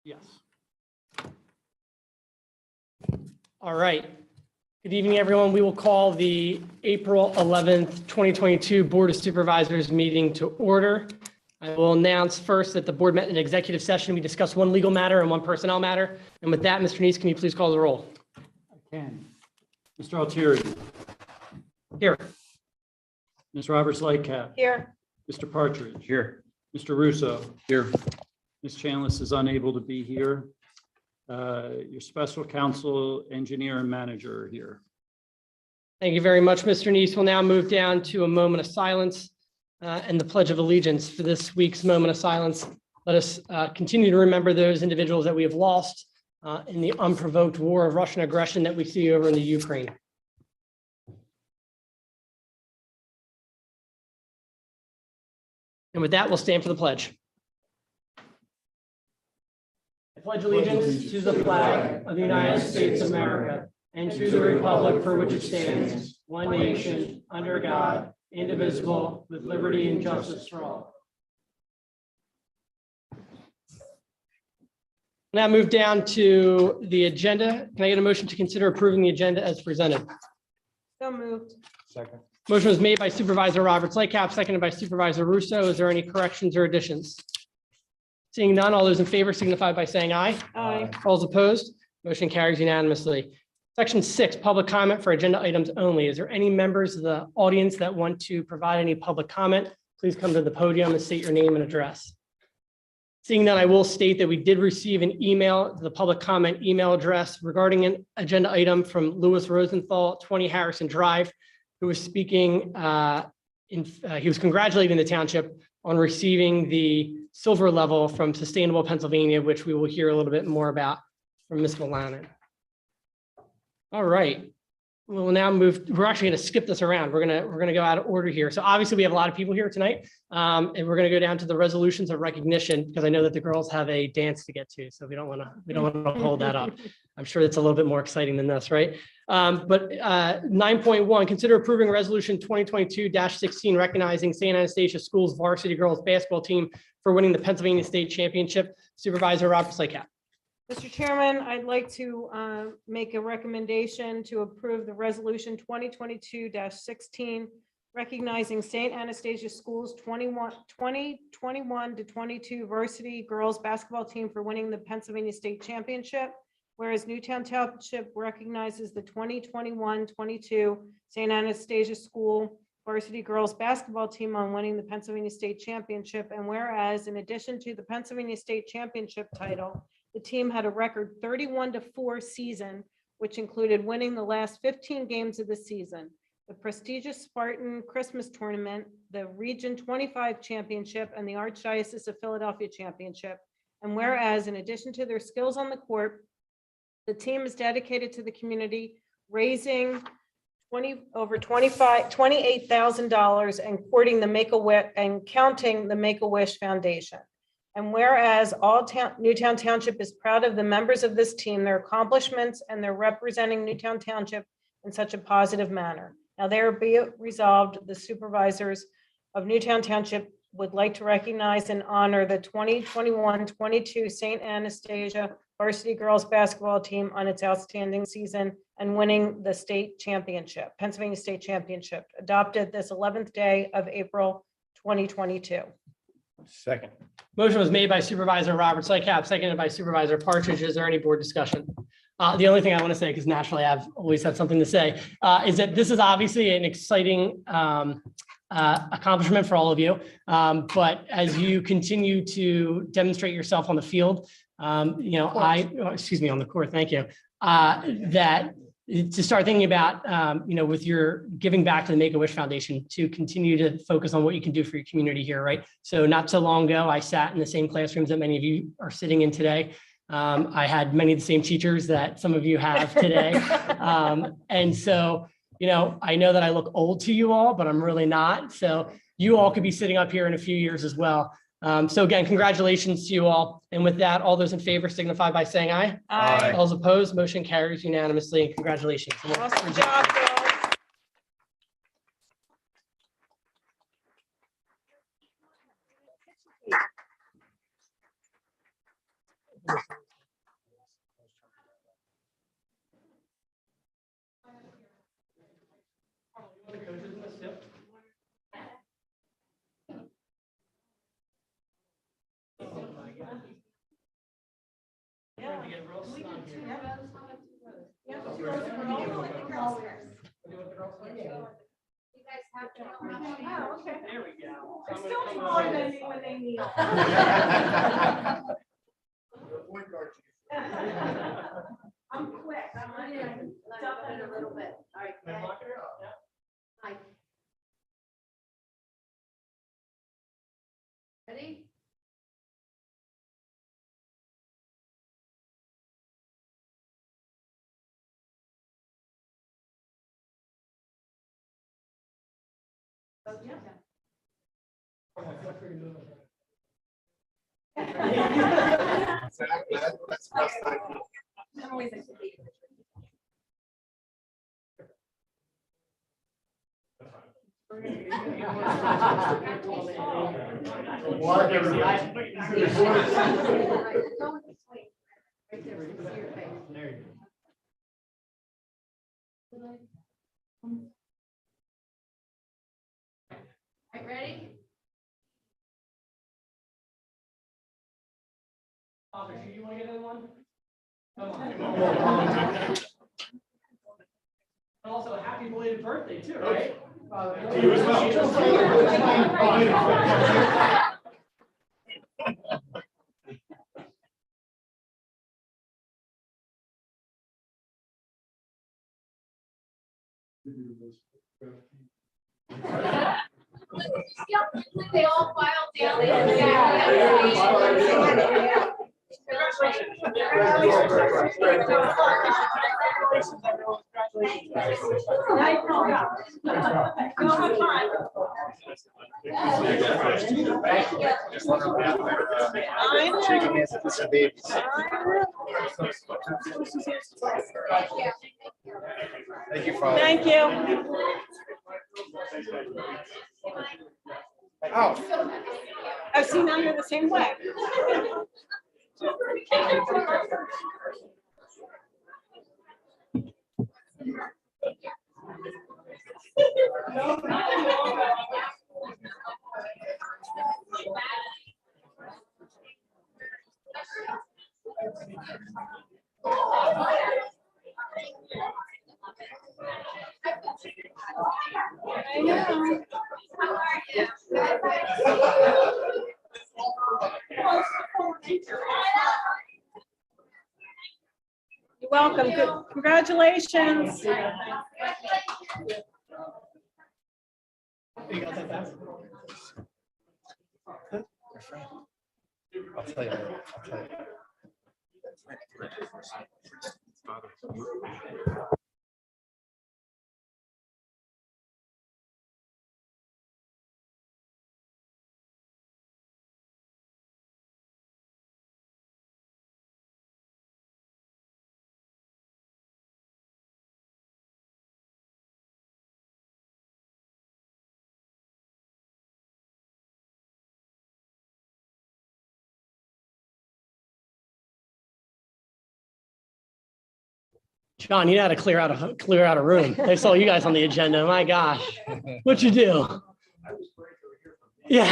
Yes. All right. Good evening, everyone. We will call the April 11th, 2022 Board of Supervisors meeting to order. I will announce first that the board met in executive session. We discussed one legal matter and one personnel matter. And with that, Mr. Nease, can you please call the roll? I can. Mr. Altieri. Here. Ms. Roberts Lightcap. Here. Mr. Partridge. Here. Mr. Russo. Here. Ms. Chanlis is unable to be here. Your special counsel, engineer, and manager are here. Thank you very much, Mr. Nease. We'll now move down to a moment of silence and the Pledge of Allegiance. For this week's moment of silence, let us continue to remember those individuals that we have lost in the unprovoked war of Russian aggression that we see over in the Ukraine. And with that, we'll stand for the pledge. I pledge allegiance to the flag of the United States of America and to the republic for which it stands, one nation, under God, indivisible, with liberty and justice for all. Now move down to the agenda. Can I get a motion to consider approving the agenda as presented? So moved. Second. Motion was made by Supervisor Roberts Lightcap, seconded by Supervisor Russo. Is there any corrections or additions? Seeing none, all those in favor signify by saying aye. Aye. All those opposed, motion carries unanimously. Section 6, public comment for agenda items only. Is there any members of the audience that want to provide any public comment? Please come to the podium and state your name and address. Seeing none, I will state that we did receive an email, the public comment email address regarding an agenda item from Louis Rosenthal, 20 Harrison Drive, who was speaking, he was congratulating the township on receiving the silver level from Sustainable Pennsylvania, which we will hear a little bit more about from Ms. Wolanin. All right, we'll now move. We're actually going to skip this around. We're going to go out of order here. So obviously we have a lot of people here tonight, and we're going to go down to the resolutions of recognition because I know that the girls have a dance to get to, so we don't want to hold that up. I'm sure it's a little bit more exciting than this, right? But 9.1, consider approving resolution 2022-16 recognizing St. Anastasia Schools varsity girls basketball team for winning the Pennsylvania State Championship. Supervisor Roberts Lightcap. Mr. Chairman, I'd like to make a recommendation to approve the resolution 2022-16 recognizing St. Anastasia Schools 2021-22 varsity girls basketball team for winning the Pennsylvania State Championship. Whereas Newtown Township recognizes the 2021-22 St. Anastasia School varsity girls basketball team on winning the Pennsylvania State Championship. And whereas in addition to the Pennsylvania State Championship title, the team had a record 31-4 season, which included winning the last 15 games of the season, the prestigious Spartan Christmas tournament, the Region 25 Championship, and the Archdiocese of Philadelphia Championship. And whereas in addition to their skills on the court, the team is dedicated to the community, raising over $28,000 and courting the Make-A-Wish and counting the Make-A-Wish Foundation. And whereas Newtown Township is proud of the members of this team, their accomplishments, and their representing Newtown Township in such a positive manner. Now, there be it resolved, the supervisors of Newtown Township would like to recognize and honor the 2021-22 St. Anastasia varsity girls basketball team on its outstanding season and winning the state championship, Pennsylvania State Championship, adopted this 11th day of April 2022. Second. Motion was made by Supervisor Roberts Lightcap, seconded by Supervisor Partridge. Is there any board discussion? The only thing I want to say, because naturally I've always had something to say, is that this is obviously an exciting accomplishment for all of you. But as you continue to demonstrate yourself on the field, on the court, thank you, that to start thinking about, with your giving back to the Make-A-Wish Foundation, to continue to focus on what you can do for your community here, right? So not so long ago, I sat in the same classrooms that many of you are sitting in today. I had many of the same teachers that some of you have today. And so, you know, I know that I look old to you all, but I'm really not. So you all could be sitting up here in a few years as well. So again, congratulations to you all. And with that, all those in favor signify by saying aye. Aye. All those opposed, motion carries unanimously. And congratulations. Awesome job, girls. Oh, okay. There we go. They're still smaller than me when they kneel. I'm quick. I'm gonna dump it a little bit. All right. Can I block it out? Yeah. Hi. Ready? I'm always like to be. Right, ready? Officer, you want to get in one? Come on. And also, happy belated birthday too, right? To you as well. They all filed down. Shaking hands with the babies. Thank you, Father. Thank you. Oh. I've seen them in the same way. I know. How are you? You're welcome. Good. Congratulations. I'll tell you. I'll tell you. John, you know how to clear out a room. I saw you guys on the agenda. My gosh, what'd you do? Yeah.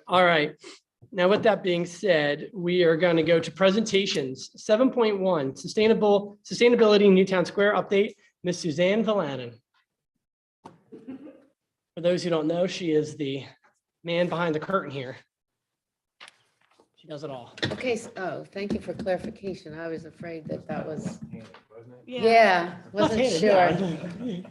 All right. Now, with that being said, we are going to go to presentations. 7.1, Sustainability Newtown Square update, Miss Suzanne Wolanin. For those who don't know, she is the man behind the curtain here. She does it all. Okay, thank you for clarification. I was afraid that was, yeah, wasn't Left-handed, sure. yeah.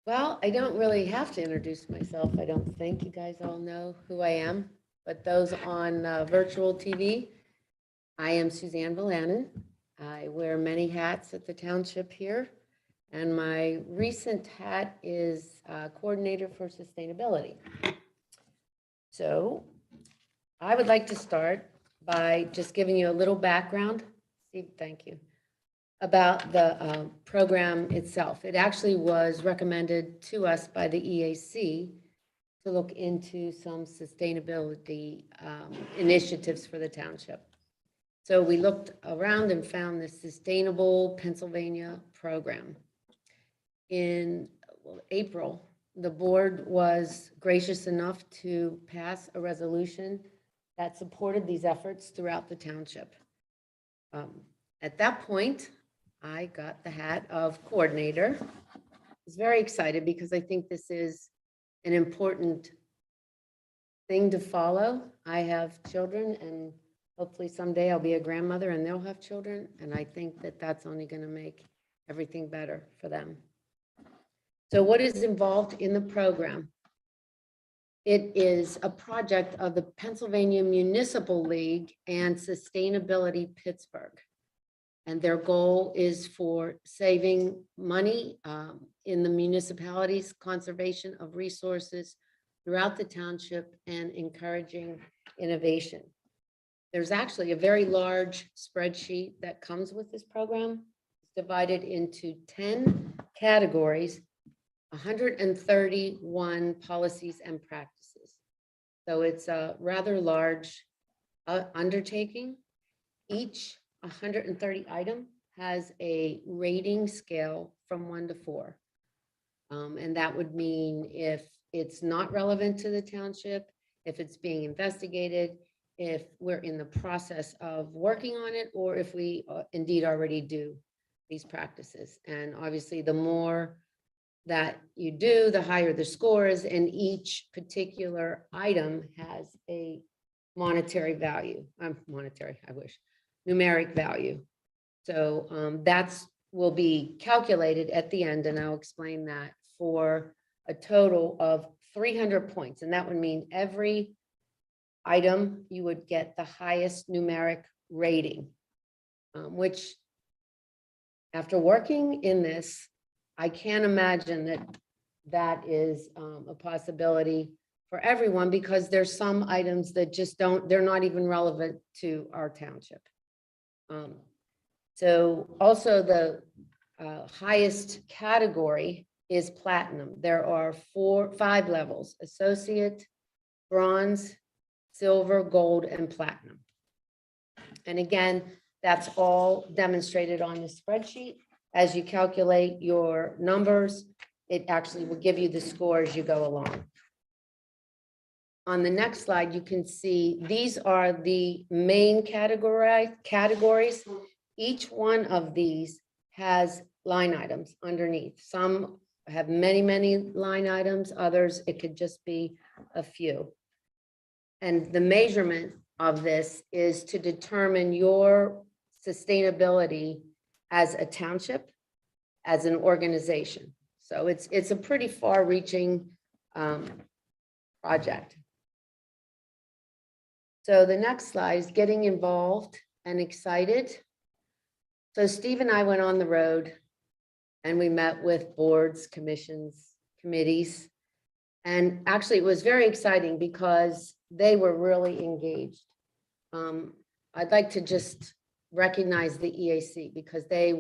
Well, I don't really have to introduce myself. I don't think you guys all know who I am, but those on virtual TV, I am Suzanne Wolanin. I wear many hats at the township here, and my recent hat is Coordinator for Sustainability. So I would like to start by just giving you a little background. Steve, thank you. About the program itself. It actually was recommended to us by the EAC to look into some sustainability initiatives for the township. So we looked around and found the Sustainable Pennsylvania program. In April, the board was gracious enough to pass a resolution that supported these efforts throughout the township. At that point, I got the hat of coordinator. I was very excited because I think this is an important thing to follow. I have children and hopefully someday I'll be a grandmother and they'll have children. And I think that that's only going to make everything better for them. So what is involved in the program? It is a project of the Pennsylvania Municipal League and Sustainability Pittsburgh. And their goal is for saving money in the municipalities, conservation of resources throughout the township, and encouraging innovation. There's actually a very large spreadsheet that comes with this program. It's divided into 10 categories, 131 policies and practices. So it's a rather large undertaking. Each 130 item has a rating scale from 1 to 4. And that would mean if it's not relevant to the township, if it's being investigated, if we're in the process of working on it, or if we indeed already do these practices. And obviously the more that you do, the higher the score is, and each particular item has a monetary value. Numeric value. So that's will be calculated at the end, and I'll explain that, for a total of 300 points. And that would mean every item you would get the highest numeric rating, which after working in this, I can't imagine that that is a possibility for everyone, because there's some items that just they're not even relevant to our township. So also the highest category is platinum. There are 5 levels: associate, bronze, silver, gold, and platinum. And again, that's all demonstrated on the spreadsheet. As you calculate your numbers, it actually will give you the score as you go along. On the next slide, you can see these are the main categories. Each one of these has line items underneath. Some have many, many line items. Others, it could just be a few. And the measurement of this is to determine your sustainability as a township, as an organization. So it's a pretty far-reaching project. So the next slide is getting involved and excited. So Steve and I went on the road and we met with boards, commissions, committees. And actually it was very exciting because they were really engaged. I'd like to just recognize the EAC because they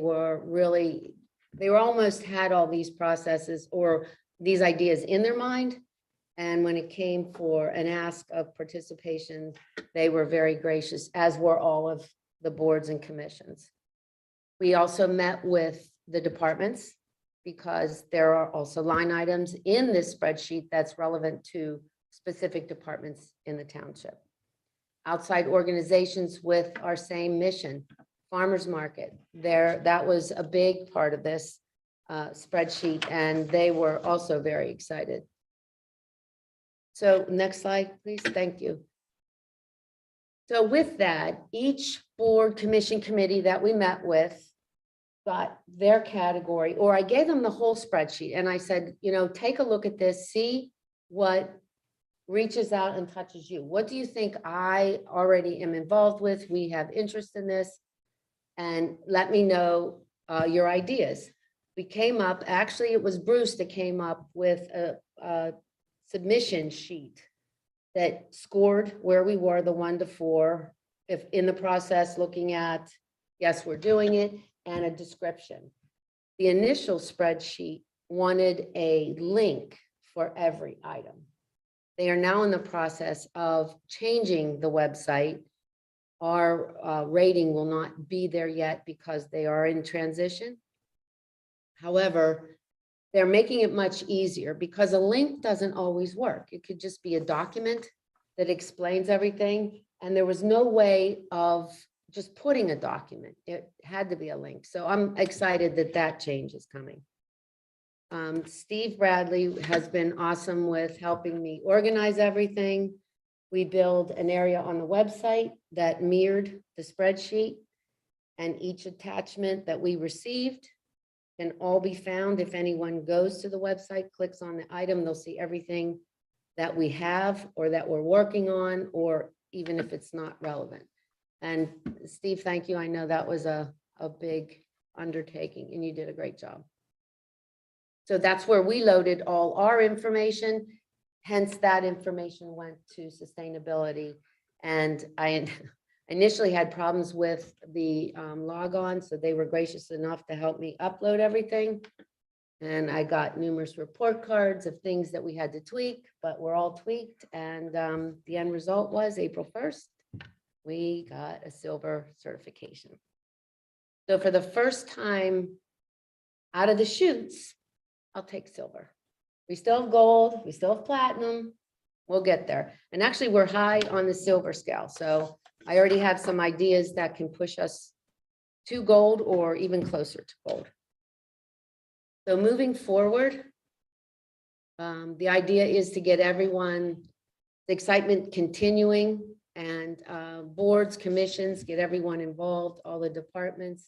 almost had all these processes or these ideas in their mind. And when it came for an ask of participation, they were very gracious, as were all of the boards and commissions. We also met with the departments because there are also line items in this spreadsheet that's relevant to specific departments in the township. Outside organizations with our same mission, farmers market, that was a big part of this spreadsheet, and they were also very excited. So next slide, please. Thank you. So with that, each board, commission, committee that we met with got their category, or I gave them the whole spreadsheet and I said, take a look at this, see what reaches out and touches you. What do you think I already am involved with? We have interest in this. And let me know your ideas. We came up, actually, it was Bruce that came up with a submission sheet that scored where we were, the 1 to 4, if in the process, looking at, yes, we're doing it, and a description. The initial spreadsheet wanted a link for every item. They are now in the process of changing the website. Our rating will not be there yet because they are in transition. However, they're making it much easier because a link doesn't always work. It could just be a document that explains everything. And there was no way of just putting a document. It had to be a link. So I'm excited that that change is coming. Steve Bradley has been awesome with helping me organize everything. We build an area on the website that mirrored the spreadsheet, and each attachment that we received can all be found. If anyone goes to the website, clicks on the item, they'll see everything that we have or that we're working on, or even if it's not relevant. And Steve, thank you. I know that was a big undertaking and you did a great job. So that's where we loaded all our information. Hence, that information went to sustainability. And I initially had problems with the log on, so they were gracious enough to help me upload everything. And I got numerous report cards of things that we had to tweak, but we're all tweaked. And the end result was April 1st, we got a silver certification. So for the first time out of the chutes, I'll take silver. We still have gold, we still have platinum, we'll get there. And actually we're high on the silver scale. So I already have some ideas that can push us to gold or even closer to gold. So moving forward, the idea is to get everyone, the excitement continuing, and boards, commissions, get everyone involved, all the departments.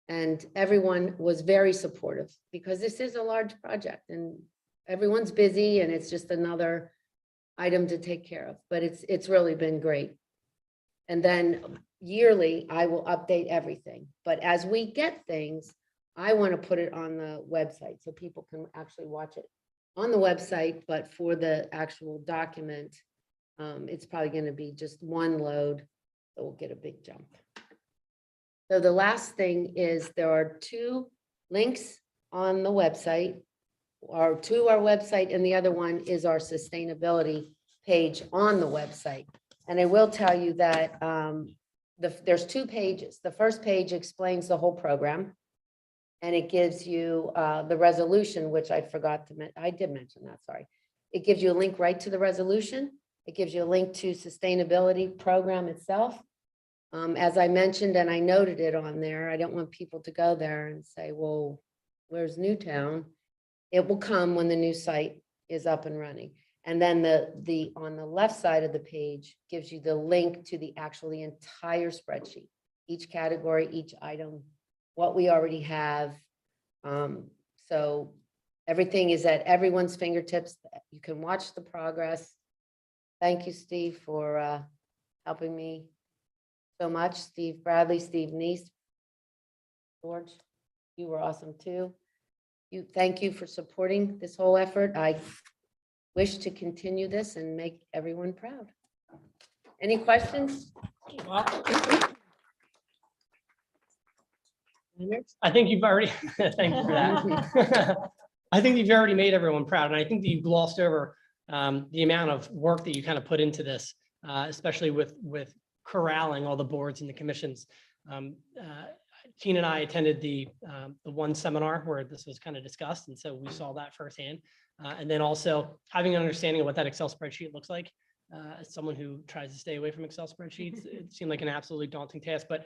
And everyone was very supportive because this is a large project and everyone's busy and it's just another item to take care of, but it's really been great. And then yearly, I will update everything. But as we get things, I want to put it on the website so people can actually watch it on the website. But for the actual document, it's probably going to be just one load that will get a big jump. So the last thing is there are 2 links on the website, or to our website, and the other one is our sustainability page on the website. And I will tell you that there's 2 pages. The first page explains the whole program, and it gives you the resolution, which I forgot to mention. I did mention that, sorry. It gives you a link right to the resolution. It gives you a link to sustainability program itself. As I mentioned, and I noted it on there, I don't want people to go there and say, well, where's Newtown? It will come when the new site is up and running. And then the on the left side of the page gives you the link to the entire spreadsheet, each category, each item, what we already have. So everything is at everyone's fingertips. You can watch the progress. Thank you, Steve, for helping me so much. Steve Bradley, Steve Nease, George, you were awesome too. Thank you for supporting this whole effort. I wish to continue this and make everyone proud. Any questions? Well, I think you've already, thank you for that. I think you've already made everyone proud. And I think that you glossed over the amount of work that you kind of put into this, especially with corralling all the boards and the commissions. Tina and I attended the one seminar where this was kind of discussed. And so we saw that firsthand. And then also having an understanding of what that Excel spreadsheet looks like. As someone who tries to stay away from Excel spreadsheets, it seemed like an absolutely daunting task. But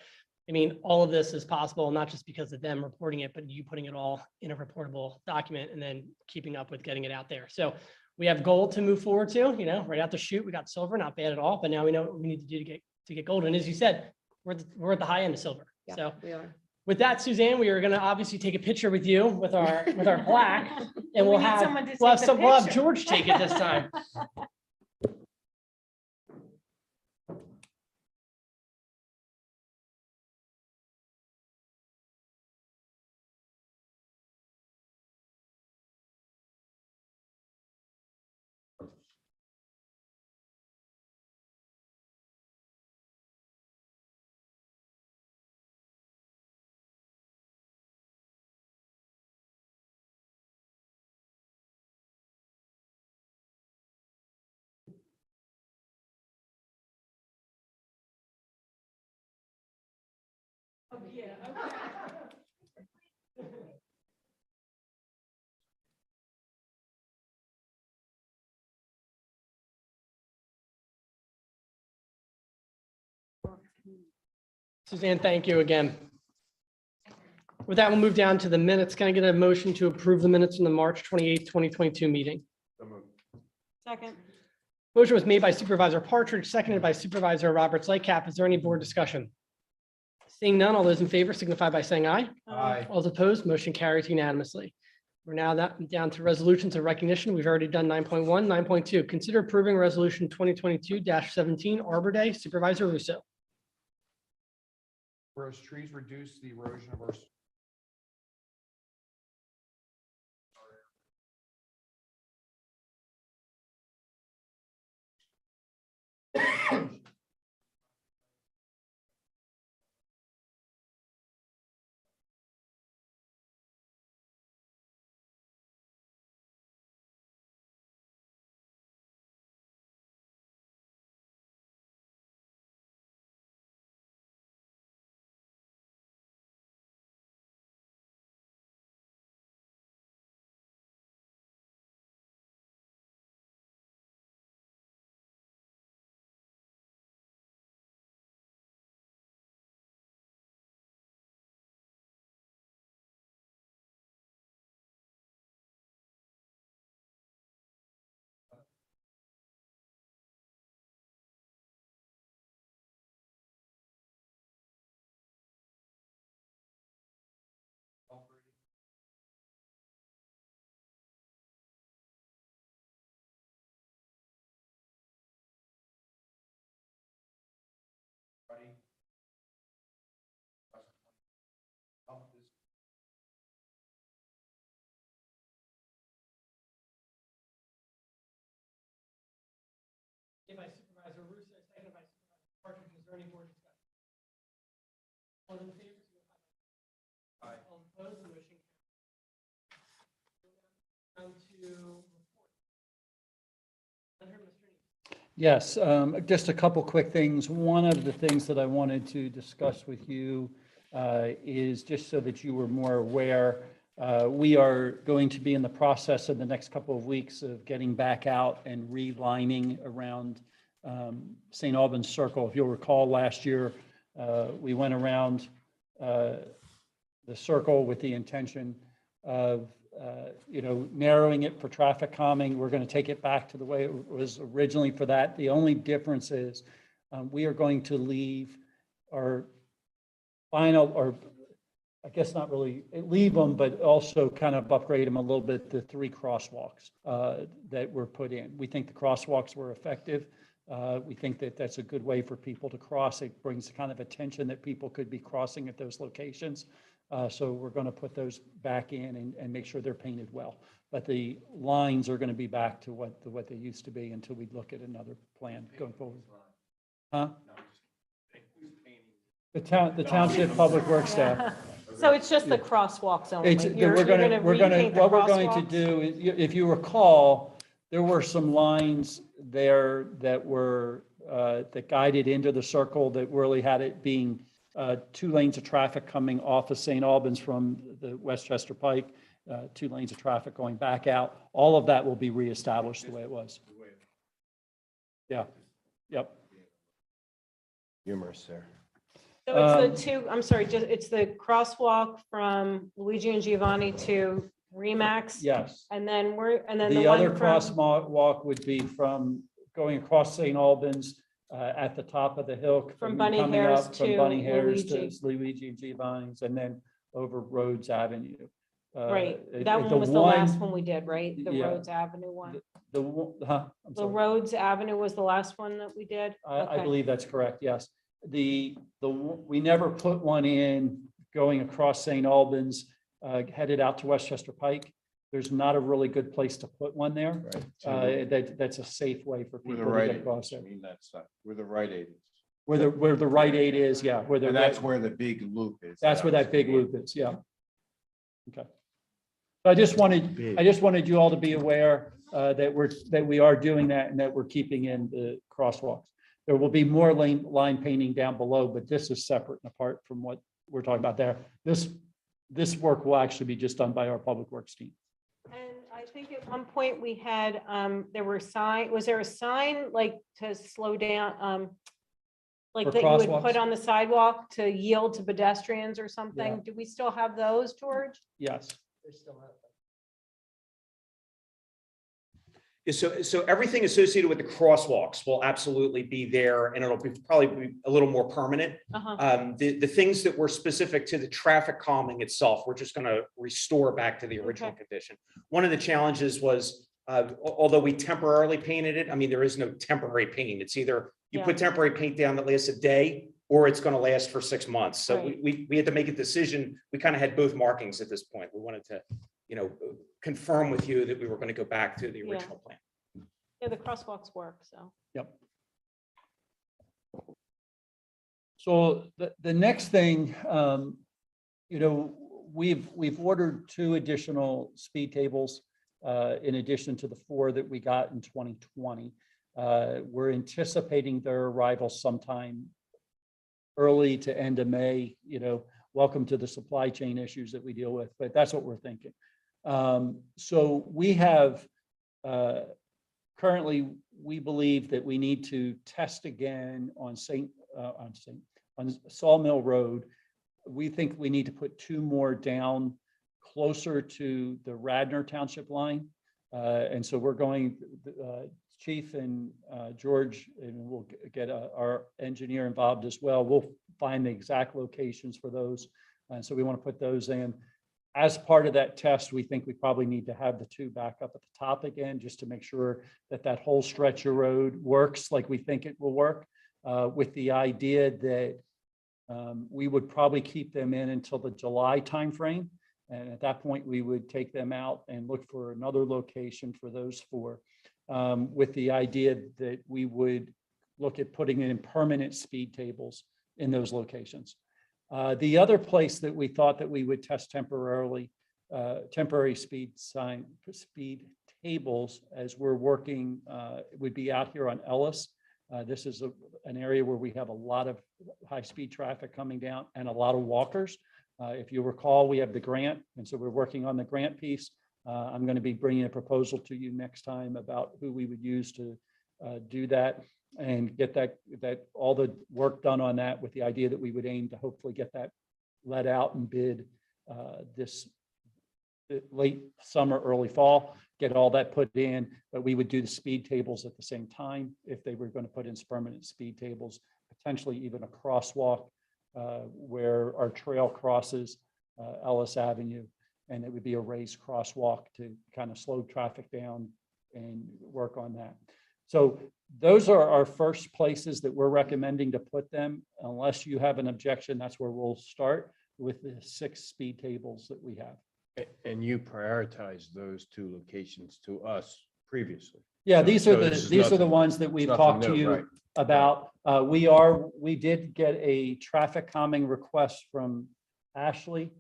I mean, all of this is possible, not just because of them reporting it, but you putting it all in a reportable document and then keeping up with getting it out there. So we have gold to move forward to, right out the chute. We got silver, not bad at all. But now we know what we need to do to get gold. And as you said, we're at the high end of silver. Yeah, So we are. With that, Suzanne, we are going to obviously take a picture with you with our plaque, and We we'll need have someone to we'll have take the we'll have picture. George take it this time. Suzanne, thank you again. With that, we'll move down to the minutes. Can I get a motion to approve the minutes from the March 28th, 2022 meeting? Second. Motion was made by Supervisor Partridge, seconded by Supervisor Roberts Lightcap. Is there any board discussion? Seeing none, all those in favor signify by saying aye. Aye. All those opposed, motion carries unanimously. We're now down to resolutions of recognition. We've already done 9.1, 9.2. Consider approving resolution 2022-17 Arbor Day. Supervisor Russo. Whereas trees reduce the erosion of our. By Supervisor Russo, seconded by Supervisor Partridge. Is there any board discussion? All in favor? Aye. All opposed, the motion carries. Down to report. Under Mr. Nease. Yes, just a couple quick things. One of the things that I wanted to discuss with you is just so that you were more aware, we are going to be in the process in the next couple of weeks of getting back out and relining around St. Albans Circle. If you'll recall, last year, we went around the circle with the intention of narrowing it for traffic calming. We're going to take it back to the way it was originally for that. The only difference is we are going to leave our final, or I guess not really leave them, but also kind of upgrade them a little bit, the 3 crosswalks that were put in. We think the crosswalks were effective. We think that that's a good way for people to cross. It brings kind of attention that people could be crossing at those locations. So we're going to put those back in and make sure they're painted well. But the lines are going to be back to what they used to be until we look at another plan going forward. Huh? The Township Public Works staff. So it's just the crosswalks only. What we're going to do, if you recall, there were some lines there that were that guided into the circle that really had it being 2 lanes of traffic coming off of St. Albans from the Westchester Pike, 2 lanes of traffic going back out. All of that will be reestablished the way it was. Yeah. Yep. Humorous there. So it's the 2, I'm sorry, it's the crosswalk from Luigi and Giovanni to Remax. Yes. And then The other one from, crosswalk would be from going across St. Albans at the top of the hill. From Bunny coming Harris up from to Bunny Harris to Luigi. Luigi and Giovanni's, and then over Rhodes Avenue. Right, the that one was the last one we did, right? The yeah. Rhodes Avenue one. I'm The sorry. Rhodes Avenue was the last one that we did? I Okay. believe that's correct, yes. We never put one in going across St. Albans, headed out to Westchester Pike. There's not a really good place to put one there. That's a safe way for Where the people to right get aid across is, there. I mean, that's where the right aid is. Where the right aid is, yeah, where the, And that's where the big loop is. that's where that big loop is, yeah. Okay. So I just wanted you all to be aware that we are doing that and that we're keeping in the crosswalks. There will be more line painting down below, but this is separate and apart from what we're talking about there. This work will actually be just done by our public works team. And I think at one point we had, was there a sign like to slow down, like For that you would crosswalks? put on the sidewalk to yield to pedestrians or something? Yeah. Do we still have those, George? Yes. Yeah, so everything associated with the crosswalks will absolutely be there, and it'll be probably be a little more permanent. The things that were specific to the traffic calming itself, we're just going to restore back to the original condition. One of the challenges was, although we temporarily painted it, I mean, there is no temporary paint. It's either you put temporary paint down that lasts a day, or it's going to last for 6 months. So Right. we had to make a decision. We kind of had both markings at this point. We wanted to, confirm with you that we were going to go back to the original plan. Yeah, the crosswalks work, so. Yep. So the next thing, we've ordered 2 additional speed tables in addition to the 4 that we got in 2020. We're anticipating their arrival sometime early to end of May. Welcome to the supply chain issues that we deal with, but that's what we're thinking. So we have currently, we believe that we need to test again on Sawmill Road. We think we need to put 2 more down closer to the Radnor Township line. And so we're going, Chief and George, and we'll get our engineer involved as well. We'll find the exact locations for those. And so we want to put those in. As part of that test, we think we probably need to have the 2 back up at the top again, just to make sure that that whole stretch of road works like we think it will work, with the idea that we would probably keep them in until the July timeframe. And at that point, we would take them out and look for another location for those 4, with the idea that we would look at putting in permanent speed tables in those locations. The other place that we thought that we would test temporary speed tables as we're working would be out here on Ellis. This is an area where we have a lot of high-speed traffic coming down and a lot of walkers. If you recall, we have the grant, and so we're working on the grant piece. I'm going to be bringing a proposal to you next time about who we would use to do that and get that all the work done on that, with the idea that we would aim to hopefully get that let out and bid this late summer, early fall, get all that put in. But we would do the speed tables at the same time if they were going to put in permanent speed tables, potentially even a crosswalk where our trail crosses Ellis Avenue, and it would be a raised crosswalk to kind of slow traffic down and work on that. So those are our first places that we're recommending to put them. Unless you have an objection, that's where we'll start with the 6 speed tables that we have. And you prioritize those 2 locations to us previously. Yeah, So- these so are this is the nothing- ones that we've nothing talked to new, you right. about. We did get a traffic calming request from Ashley,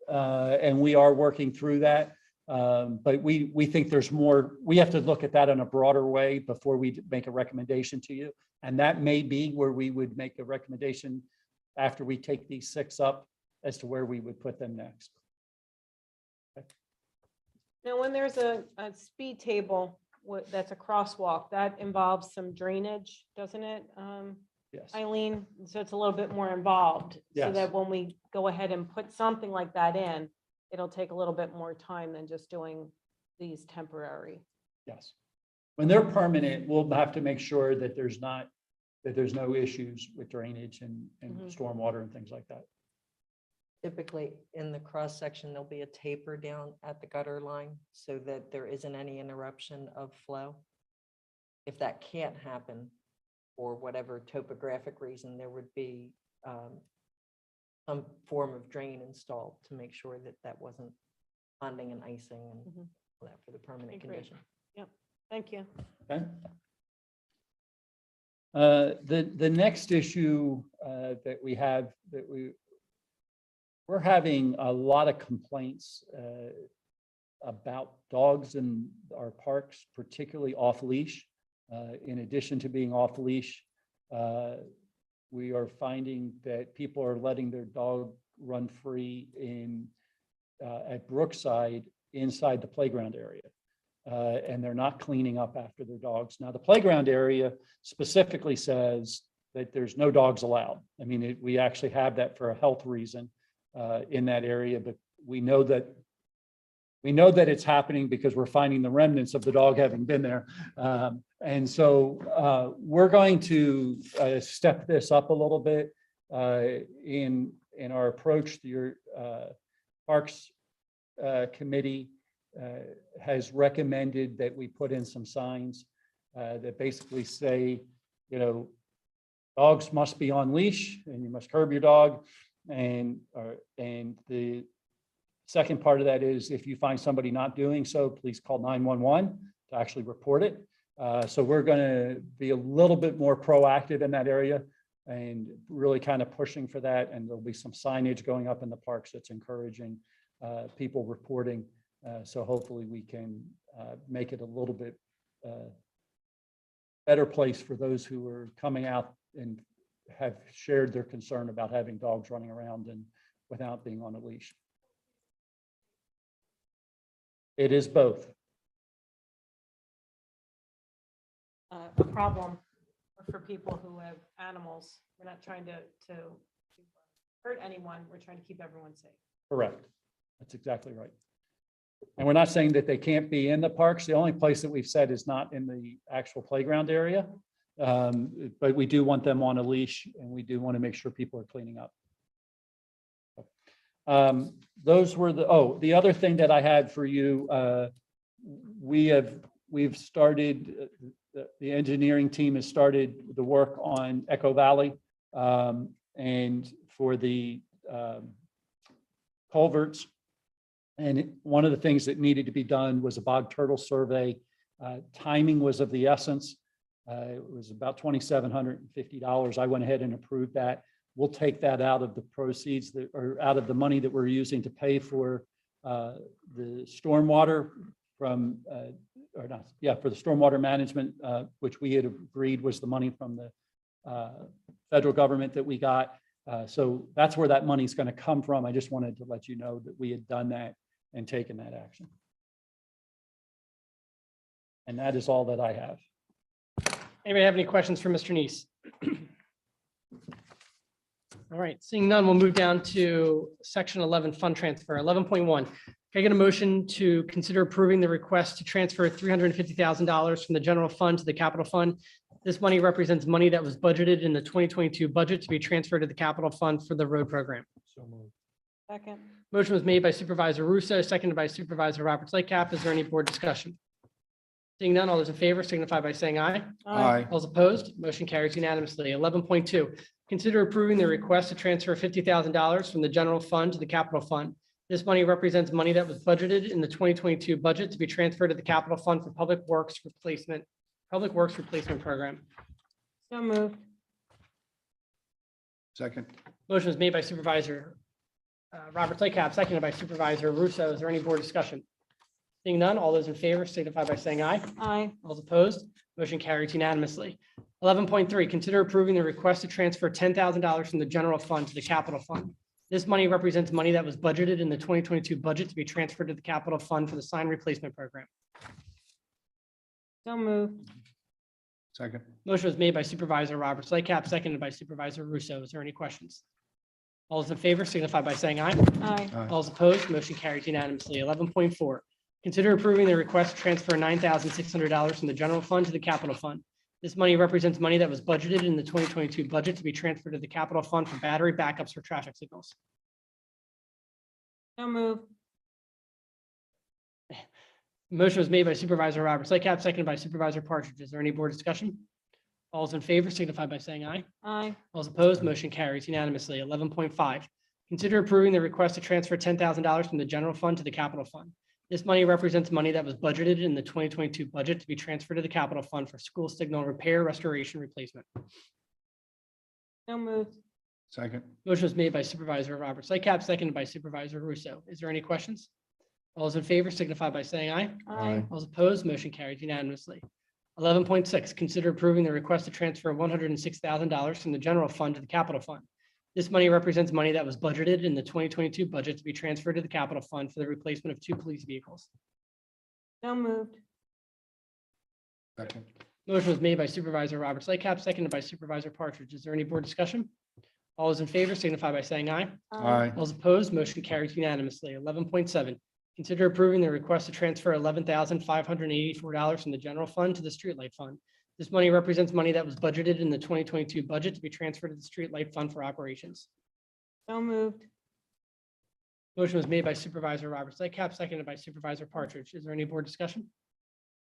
and we are working through that. But we think there's more. We have to look at that in a broader way before we make a recommendation to you. And that may be where we would make a recommendation after we take these 6 up as to where we would put them next. Now, when there's a speed table, that's a crosswalk, that involves some drainage, doesn't it? Yes. Eileen, so it's a little bit more involved. So Yes. that when we go ahead and put something like that in, it'll take a little bit more time than just doing these temporary. Yes. When they're permanent, we'll have to make sure that there's not that there's no issues with drainage and Mhm. stormwater and things like that. Typically, in the cross section, there'll be a taper down at the gutter line so that there isn't any interruption of flow. If that can't happen, for whatever topographic reason, there would be some form of drain installed to make sure that that wasn't ponding and icing and Mhm. all that for the permanent Okay, great. condition. Thank you. Okay. The next issue that we have, we're having a lot of complaints about dogs in our parks, particularly off leash. In addition to being off leash, we are finding that people are letting their dog run free at Brookside inside the playground area. And they're not cleaning up after their dogs. Now, the playground area specifically says that there's no dogs allowed. I mean, we actually have that for a health reason in that area, but we know that it's happening because we're finding the remnants of the dog having been there. And so we're going to step this up a little bit in our approach to your Parks Committee. Has recommended that we put in some signs that basically say, dogs must be on leash and you must curb your dog. And the second part of that is if you find somebody not doing so, please call 911 to actually report it. So we're going to be a little bit more proactive in that area and really kind of pushing for that. And there'll be some signage going up in the parks that's encouraging people reporting. So hopefully we can make it a little bit better place for those who are coming out and have shared their concern about having dogs running around and without being on a leash. It is both. A problem for people who have animals. We're not trying to hurt anyone. We're trying to keep everyone safe. Correct. That's exactly right. And we're not saying that they can't be in the parks. The only place that we've said is not in the actual playground area. But we do want them on a leash and we do want to make sure people are cleaning up. Those were the other thing that I had for you. We've started, the engineering team has started the work on Echo Valley and for the culverts. And one of the things that needed to be done was a bog turtle survey. Timing was of the essence. It was about $2,750. I went ahead and approved that. We'll take that out of the proceeds out of the money that we're using to pay for the stormwater for the stormwater management, which we had agreed was the money from the federal government that we got. So that's where that money is going to come from. I just wanted to let you know that we had done that and taken that action. And that is all that I have. Anybody have any questions for Mr. Nease? All right, seeing none, we'll move down to section 11, fund transfer. 11.1, can I get a motion to consider approving the request to transfer $350,000 from the general fund to the capital fund? This money represents money that was budgeted in the 2022 budget to be transferred to the capital fund for the road program. So moved. Second. Motion was made by Supervisor Russo, seconded by Supervisor Roberts Lakecap. Is there any board discussion? Seeing none, all those in favor signify by saying aye. Aye. All those opposed, motion carries unanimously. 11.2, consider approving the request to transfer $50,000 from the general fund to the capital fund. This money represents money that was budgeted in the 2022 budget to be transferred to the capital fund for public works replacement program. So moved. Second. Motion was made by Supervisor Roberts Lakecap, seconded by Supervisor Russo. Is there any board discussion? Seeing none, all those in favor signify by saying aye. Aye. All those opposed, motion carries unanimously. 11.3, consider approving the request to transfer $10,000 from the general fund to the capital fund. This money represents money that was budgeted in the 2022 budget to be transferred to the capital fund for the sign replacement program. So moved. Second. Motion was made by Supervisor Roberts Lakecap, seconded by Supervisor Russo. Is there any questions? All those in favor signify by saying aye. Aye. All those opposed, motion carries unanimously. 11.4, consider approving the request to transfer $9,600 from the general fund to the capital fund. This money represents money that was budgeted in the 2022 budget to be transferred to the capital fund for battery backups for traffic signals. So moved. Motion was made by Supervisor Roberts Lycap, seconded by Supervisor Partridge. Is there any board discussion? All those in favor signify by saying aye. Aye. All those opposed, motion carries unanimously. 11.5, consider approving the request to transfer $10,000 from the general fund to the capital fund. This money represents money that was budgeted in the 2022 budget to be transferred to the capital fund for school signal repair, restoration, replacement. So moved. Second. Motion was made by Supervisor Roberts Lycap, seconded by Supervisor Russo. Is there any questions? All those in favor signify by saying aye. Aye. All those opposed, motion carries unanimously. 11.6, consider approving the request to transfer $106,000 from the general fund to the capital fund. This money represents money that was budgeted in the 2022 budget to be transferred to the capital fund for the replacement of 2 police vehicles. So moved. Second. Motion was made by Supervisor Roberts Lycap, seconded by Supervisor Partridge. Is there any board discussion? All those in favor signify by saying aye. Aye. All those opposed, motion carries unanimously. 11.7, consider approving the request to transfer $11,584 from the general fund to the streetlight fund. This money represents money that was budgeted in the 2022 budget to be transferred to the streetlight fund for operations. So moved. Motion was made by Supervisor Roberts Lycap, seconded by Supervisor Partridge. Is there any board discussion?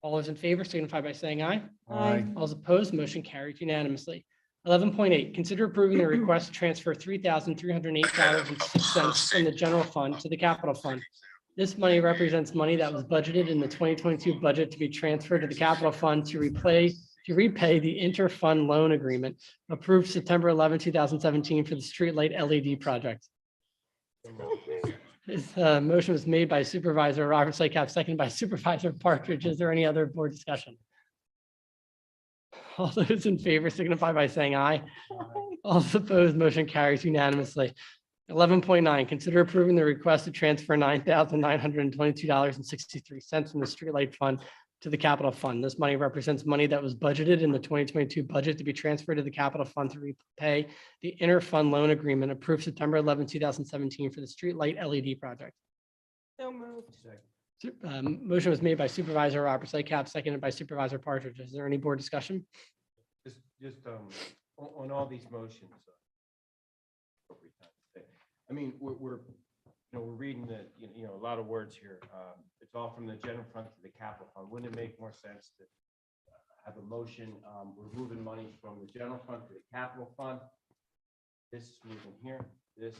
All those in favor signify by saying aye. Aye. All those opposed, motion carries unanimously. 11.8, consider approving the request to transfer $3,308.06 from the general fund to the capital fund. This money represents money that was budgeted in the 2022 budget to be transferred to the capital fund to repay the inter-fund loan agreement approved September 11, 2017 for the streetlight LED project. This motion was made by Supervisor Roberts Lycap, seconded by Supervisor Partridge. Is there any other board discussion? All those in favor signify by saying aye. All those opposed, motion carries unanimously. 11.9, consider approving the request to transfer $9,922.63 from the streetlight fund to the capital fund. This money represents money that was budgeted in the 2022 budget to be transferred to the capital fund to repay the inter-fund loan agreement approved September 11, 2017 for the streetlight LED project. So moved. Motion was made by Supervisor Roberts Lycap, seconded by Supervisor Partridge. Is there any board discussion? Just on all these motions. Appropriate time to say. I mean, we're reading the, a lot of words here. It's all from the general fund to the capital fund. Wouldn't it make more sense to have a motion? We're moving money from the general fund to the capital fund. This is moving here.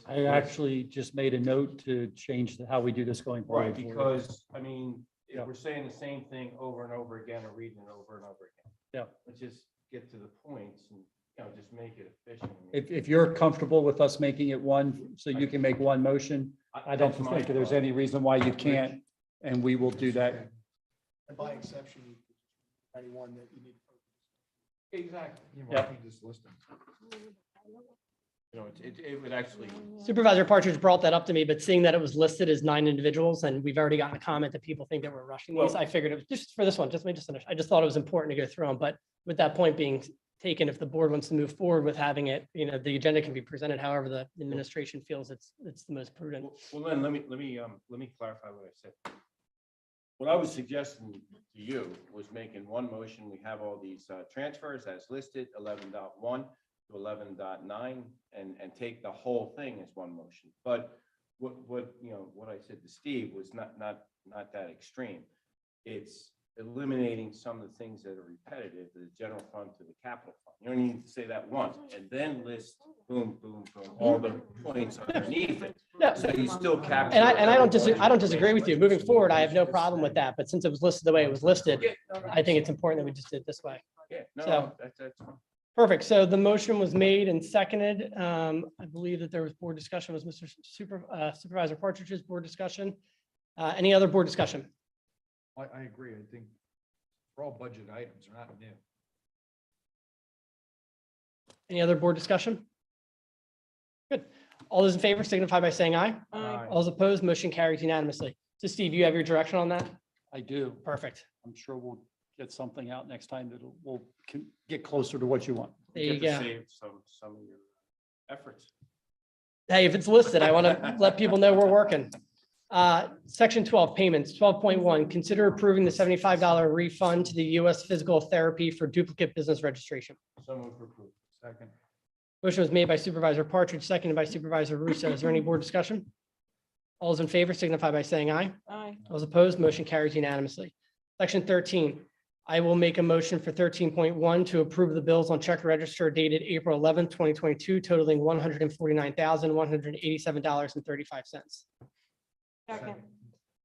I actually just made a note to change how we do this going Right, forward. because, I mean, Yeah. if we're saying the same thing over and over again or reading it over and over again. Yeah. Let's just get to the points and, just make it efficient. If you're comfortable with us making it one, so you can make one motion, I don't That's my think there's thought. any reason why you can't, and we will do that. And by exception, anyone that you need. Exactly. Yeah. Just list them. It would actually, Supervisor Partridge brought that up to me, but seeing that it was listed as 9 individuals and we've already gotten a comment that people think that we're rushing these, Well- I figured it was just for this one, let me just finish. I just thought it was important to go through them, but with that point being taken, if the board wants to move forward with having it, the agenda can be presented however the administration feels it's the most prudent. well, Lynn, let me clarify what I said. What I was suggesting to you was making one motion. We have all these transfers as listed, 11.1 to 11.9, and take the whole thing as one motion. But what I said to Steve was not that extreme. It's eliminating some of the things that are repetitive, the general fund to the capital fund. You don't need to say that once, and then list boom, boom, boom, all the points underneath it. Yeah. So you still capture. And I don't disagree with you. Moving forward, I have no problem with that, but since it was listed the way it was listed, I think it's important that we just did it this way. Yeah, So- no, that's fine. Perfect. So the motion was made and seconded. I believe that there was board discussion, was Supervisor Partridge's board discussion. Any other board discussion? I agree. I think for all budget items, they're not new. Any other board discussion? Good. All those in favor signify by saying aye. Aye. All those opposed, motion carries unanimously. So Steve, you have your direction on that? I do. Perfect. I'm sure we'll get something out next time that will get closer to what you want. There you Get to go. Save some of your efforts. Hey, if it's listed, I want to let people know we're working. Section 12, payments, 12.1, consider approving the $75 refund to the U.S. Physical Therapy for duplicate business registration. So move for approval. Second. Motion was made by Supervisor Partridge, seconded by Supervisor Russo. Is there any board discussion? All those in favor signify by saying aye. Aye. All those opposed, motion carries unanimously. Section 13, I will make a motion for 13.1 to approve the bills on check register dated April 11th, 2022 totaling $149,187.35. Second.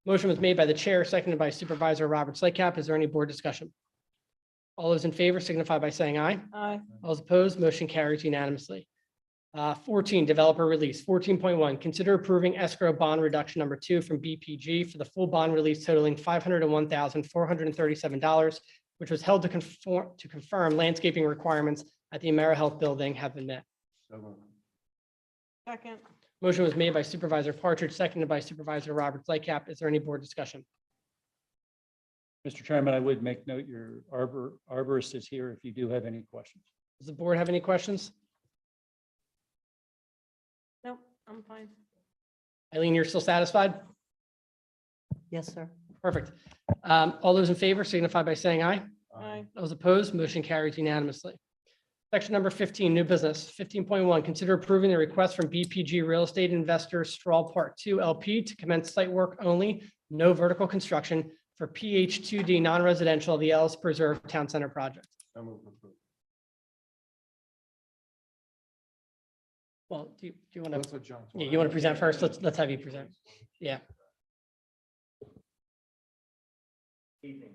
Motion was made by the chair, seconded by Supervisor Robert Slaycap. Is there any board discussion? All those in favor signify by saying aye. Aye. All those opposed, motion carries unanimously. 14, developer release. 14.1, consider approving escrow bond reduction number 2 from BPG for the full bond release totaling $501,437, which was held to confirm landscaping requirements at the AmeriHealth building have been met. So moved. Second. Motion was made by Supervisor Partridge, seconded by Supervisor Robert Slaycap. Is there any board discussion? Mr. Chairman, I would make note your arborist is here if you do have any questions. Does the board have any questions? Nope, I'm fine. Eileen, you're still satisfied? Yes, sir. Perfect. All those in favor signify by saying aye. Aye. Those opposed, motion carries unanimously. Section number 15, new business. 15.1, consider approving the request from BPG Real Estate Investors Straw Part 2 LP to commence site work only, no vertical construction for PH2D non-residential, the Ellis Preserve Town Center project. So move for approval. Well, do you want That's to, what John's. yeah, you want to present first? Let's have you present. Yeah. Evening.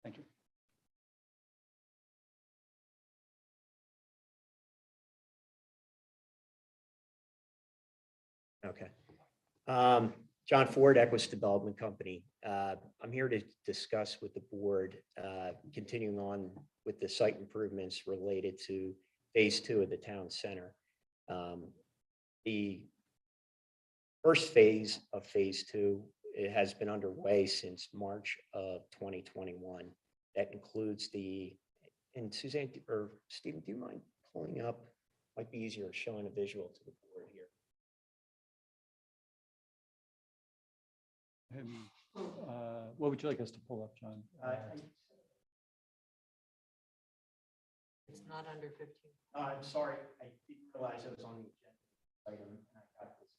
Thank you. Okay. John Ford, Equus Development Company. I'm here to discuss with the board, continuing on with the site improvements related to phase 2 of the town center. The first phase of phase 2, it has been underway since March of 2021. That includes and Suzanne or Stephen, do you mind pulling up? Might be easier showing a visual to the board here. What would you like us to pull up, John? It's not under 15. I'm sorry, I didn't realize I was on the agenda item and I got this.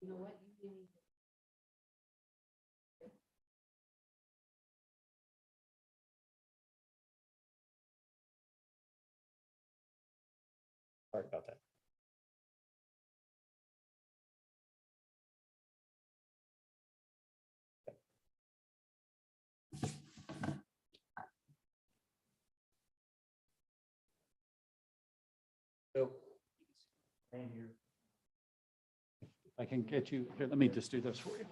You know what? Sorry about that. So, and here. I can get you, here, let me just do this for you.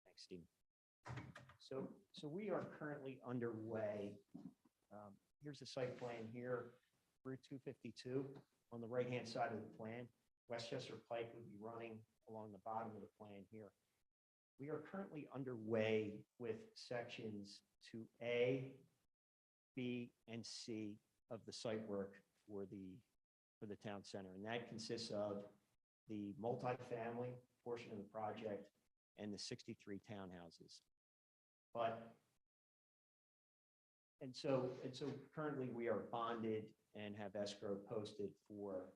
Thanks, Steve. So we are currently underway. Here's the site plan here, Route 252 on the right-hand side of the plan. Westchester Pike would be running along the bottom of the plan here. We are currently underway with sections 2A, B, and C of the site work for the town center. And that consists of the multifamily portion of the project and the 63 townhouses. And so currently we are bonded and have escrow posted for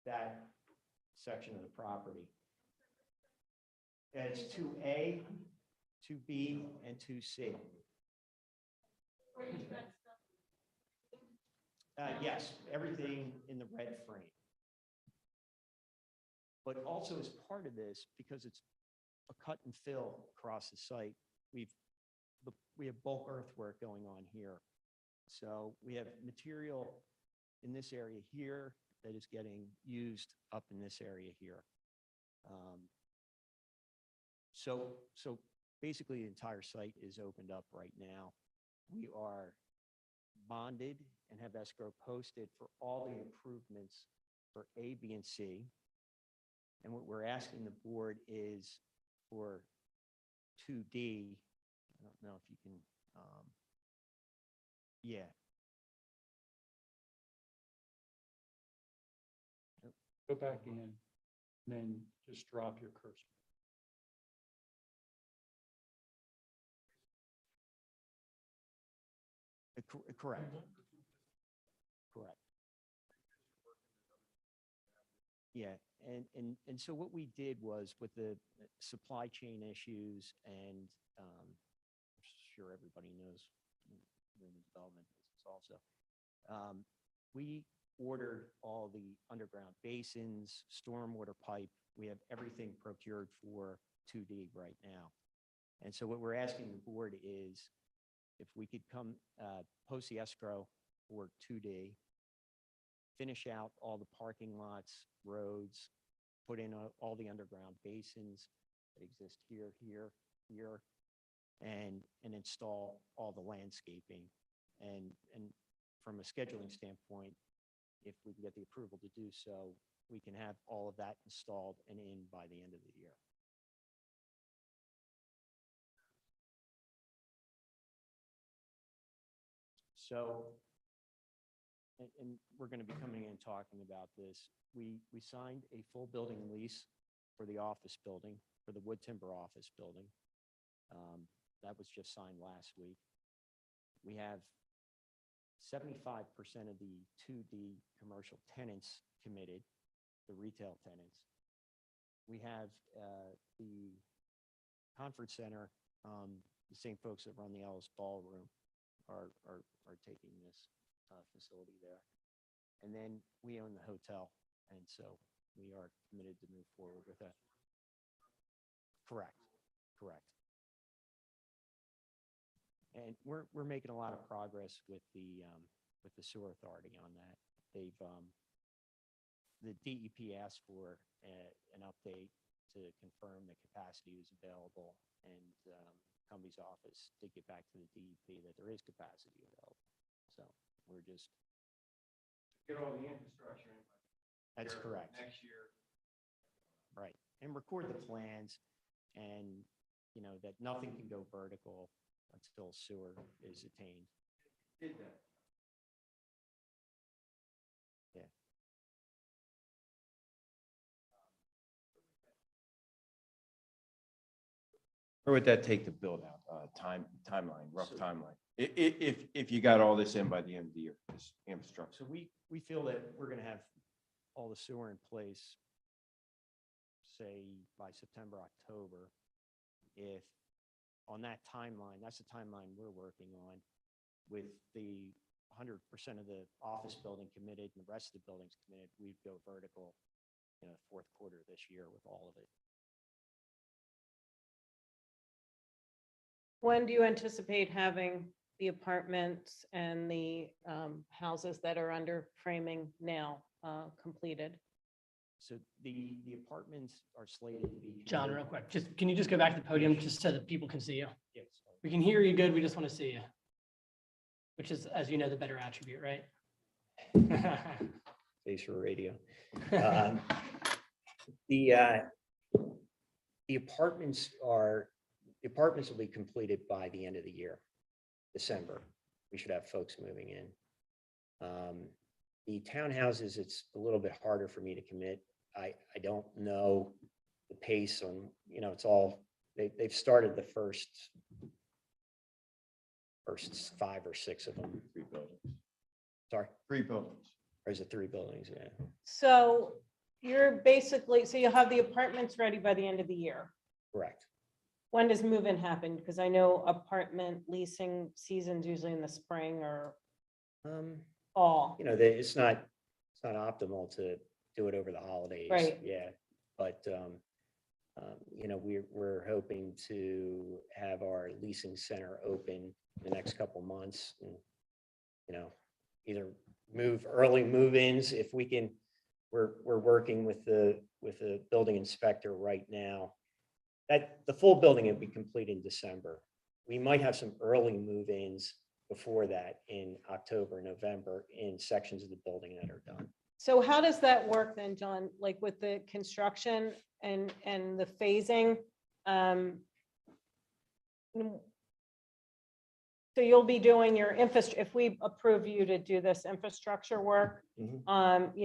that section of the property. It's 2A, 2B, and 2C. Yes, everything in the red frame. But also as part of this, because it's a cut and fill across the site, we have bulk earthwork going on here. So we have material in this area here that is getting used up in this area here. So basically the entire site is opened up right now. We are bonded and have escrow posted for all the improvements for A, B, and C. And what we're asking the board is for 2D, I don't know if you can, yeah. Go back in, and then just drop your cursor. Correct. Correct. Yeah, and so what we did was with the supply chain issues and I'm sure everybody knows in the development business also. We ordered all the underground basins, stormwater pipe. We have everything procured for 2D right now. And so what we're asking the board is if we could come post the escrow for 2D, finish out all the parking lots, roads, put in all the underground basins that exist here, and install all the landscaping. And from a scheduling standpoint, if we can get the approval to do so, we can have all of that installed and in by the end of the year. So, and we're going to be coming in and talking about this. We signed a full building lease for the office building, for the wood timber office building. That was just signed last week. We have 75% of the 2D commercial tenants committed, the retail tenants. We have the conference center, the same folks that run the Ellis Ballroom are taking this facility there. And then we own the hotel, and so we are committed to move forward with that. Correct, correct. And we're making a lot of progress with the sewer authority on that. They've the DEP asked for an update to confirm the capacity was available, and Cumbie's office did get back to the DEP that there is capacity available. So we're just Get all the infrastructure in. that's Here correct, Next year. right? And record the plans, and you know that nothing can go vertical until sewer is attained. Did that. Yeah. Where would that take to build out, timeline, rough timeline? If you got all this in by the end of the year, this infrastructure. So we feel that we're going to have all the sewer in place, say by September, October. If on that timeline, that's the timeline we're working on, with the 100% of the office building committed and the rest of the buildings committed, we'd go vertical in the fourth quarter this year with all of it. When do you anticipate having the apartments and the houses that are under framing now completed? So the apartments are slated to be. John, committed- real quick, just, can you just go back to the podium just so that people can see you? Yes, sorry. We can hear you good, we just want to see you. Which is, as you know, the better attribute, right? Face for radio. The apartments will be completed by the end of the year, December. We should have folks moving in. The townhouses, it's a little bit harder for me to commit. I don't know the pace on, it's all, they've started the first 5 or 6 of them. 3 buildings. Sorry, 3 buildings. or is it 3 buildings? Yeah. So you're basically, so you'll have the apartments ready by the end of the year. Correct. When does move-in happen? Because I know apartment leasing season's usually in the spring or fall. It's not optimal to do it over the holidays. Right. Yeah, but we're hoping to have our leasing center open the next couple months, and either early move-ins if we can. We're working with the building inspector right now. That the full building will be complete in December. We might have some early move-ins before that in October, November in sections of the building that are done. So how does that work then, John? Like with the construction and the phasing? So you'll be doing your infrastructure, if we approve you to do this infrastructure work, you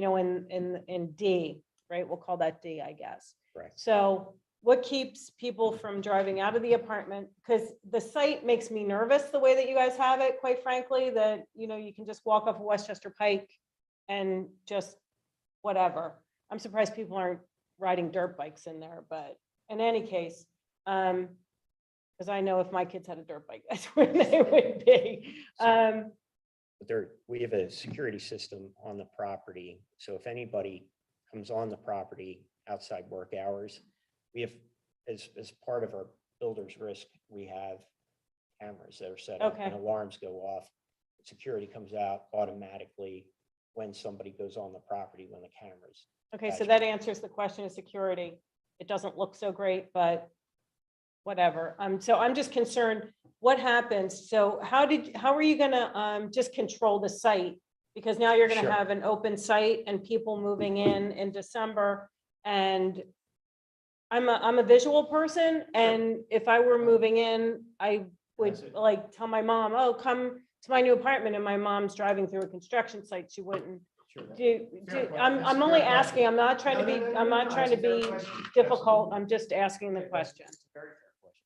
know, in D, right? We'll call that D, I guess. Correct. So what keeps people from driving out of the apartment? Because the site makes me nervous, the way that you guys have it, quite frankly, that, you know, you can just walk off of Westchester Pike and just whatever. I'm surprised people aren't riding dirt bikes in there, but in any case, because I know if my kids had a dirt bike, that's where they would be. But we have a security system on the property. So if anybody comes on the property outside work hours, we have, as part of our builder's risk, we have cameras that are set up and Okay. alarms go off. Security comes out automatically when somebody goes on the property, when the cameras. Okay, so that answers the question of security. It doesn't look so great, but whatever. So I'm just concerned, what happens? So how are you gonna just control the site? Because now you're gonna Sure. have an open site and people moving in December. And I'm a visual person, and if I were moving in, I would That's it. like tell my mom, oh, come to my new apartment, and my mom's driving through a construction site, she wouldn't. I'm only asking, I'm not trying to be, I'm not trying to be difficult, I'm just asking the question. It's a very fair question.